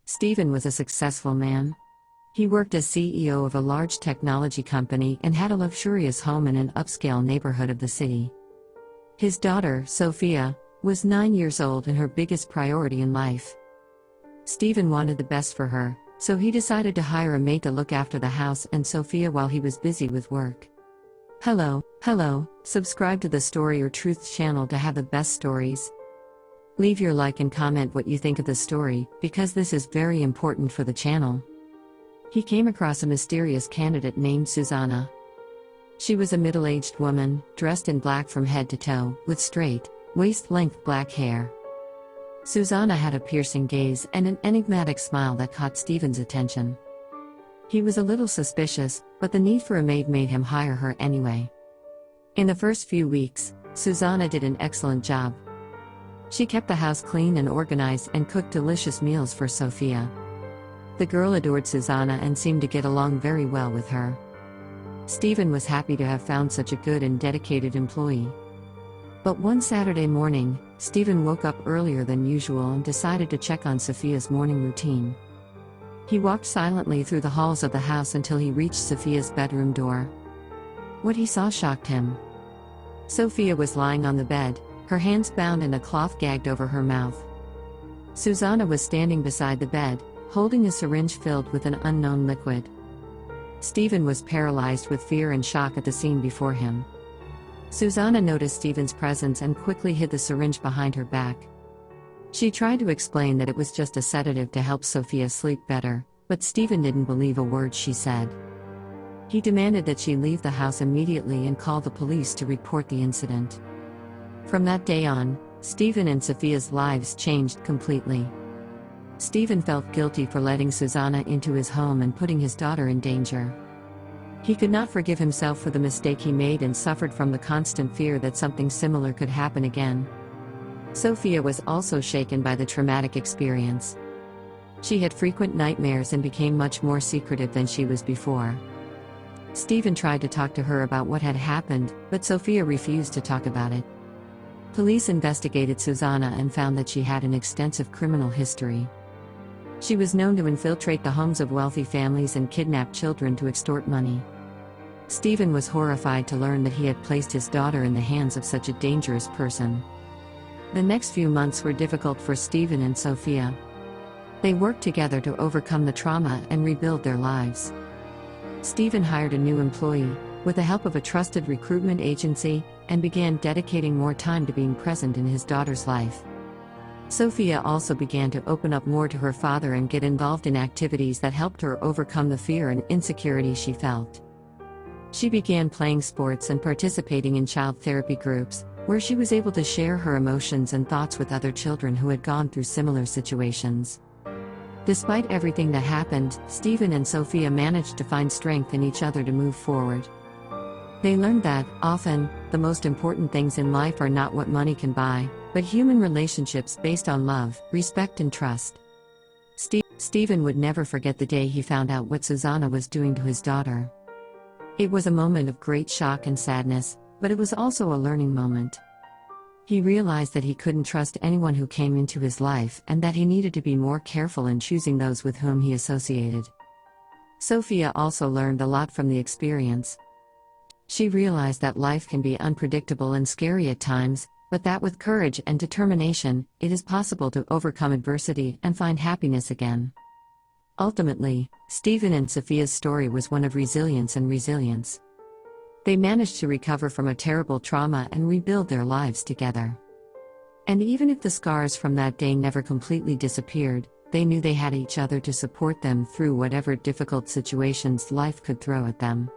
Stiven was a successful man. He worked as CEO of a large technology company and had a luxurious home in an upscale neighborhood of the city. His daughter, Sophia, was 9 years old and her biggest priority in life. Stiven wanted the best for her, so he decided to hire a maid to look after the house and Sophia while he was busy with work. Hello, subscribe to the Story or Truth channel to have the best stories. Leave your like and comment what you think of the story, because this is very important for the channel. He came across a mysterious candidate named Susanna. She was a middle-aged woman, dressed in black from head to toe, with straight, waist-length black hair. Susanna had a piercing gaze and an enigmatic smile that caught Stiven's attention. He was a little suspicious, but the need for a maid made him hire her anyway. In the first few weeks, Susanna did an excellent job. She kept the house clean and organized and cooked delicious meals for Sophia. The girl adored Susanna and seemed to get along very well with her. Stiven was happy to have found such a good and dedicated employee. But one Saturday morning, Stiven woke up earlier than usual and decided to check on Sophia's morning routine. He walked silently through the halls of the house until he reached Sophia's bedroom door. What he saw shocked him. Sophia was lying on the bed, her hands bound and a cloth gagged over her mouth. Susanna was standing beside the bed, holding a syringe filled with an unknown liquid. Stiven was paralyzed with fear and shock at the scene before him. Susanna noticed Stiven's presence and quickly hid the syringe behind her back. She tried to explain that it was just a sedative to help Sophia sleep better, but Stiven didn't believe a word she said. He demanded that she leave the house immediately and call the police to report the incident. From that day on, Stiven and Sophia's lives changed completely. Stiven felt guilty for letting Susanna into his home and putting his daughter in danger. He could not forgive himself for the mistake he made and suffered from the constant fear that something similar could happen again. Sophia was also shaken by the traumatic experience. She had frequent nightmares and became much more secretive than she was before. Stiven tried to talk to her about what had happened, but Sophia refused to talk about it. Police investigated Susanna and found that she had an extensive criminal history. She was known to infiltrate the homes of wealthy families and kidnap children to extort money. Stiven was horrified to learn that he had placed his daughter in the hands of such a dangerous person. The next few months were difficult for Stiven and Sophia. They worked together to overcome the trauma and rebuild their lives. Stiven hired a new employee, with the help of a trusted recruitment agency, and began dedicating more time to being present in his daughter's life. Sophia also began to open up more to her father and get involved in activities that helped her overcome the fear and insecurity she felt. She began playing sports and participating in child therapy groups, where she was able to share her emotions and thoughts with other children who had gone through similar situations. Despite everything that happened, Stiven and Sophia managed to find strength in each other to move forward. They learned that, often, the most important things in life are not what money can buy, but human relationships based on love, respect and trust. Stiven would never forget the day he found out what Susanna was doing to his daughter. It was a moment of great shock and sadness, but it was also a learning moment. He realized that he couldn't trust anyone who came into his life and that he needed to be more careful in choosing those with whom he associated. Sophia also learned a lot from the experience. She realized that life can be unpredictable and scary at times, but that with courage and determination, it is possible to overcome adversity and find happiness again. Ultimately, Stiven and Sophia's story was one of resilience. They managed to recover from a terrible trauma and rebuild their lives together. And even if the scars from that day never completely disappeared, they knew they had each other to support them through whatever difficult situations life could throw at them.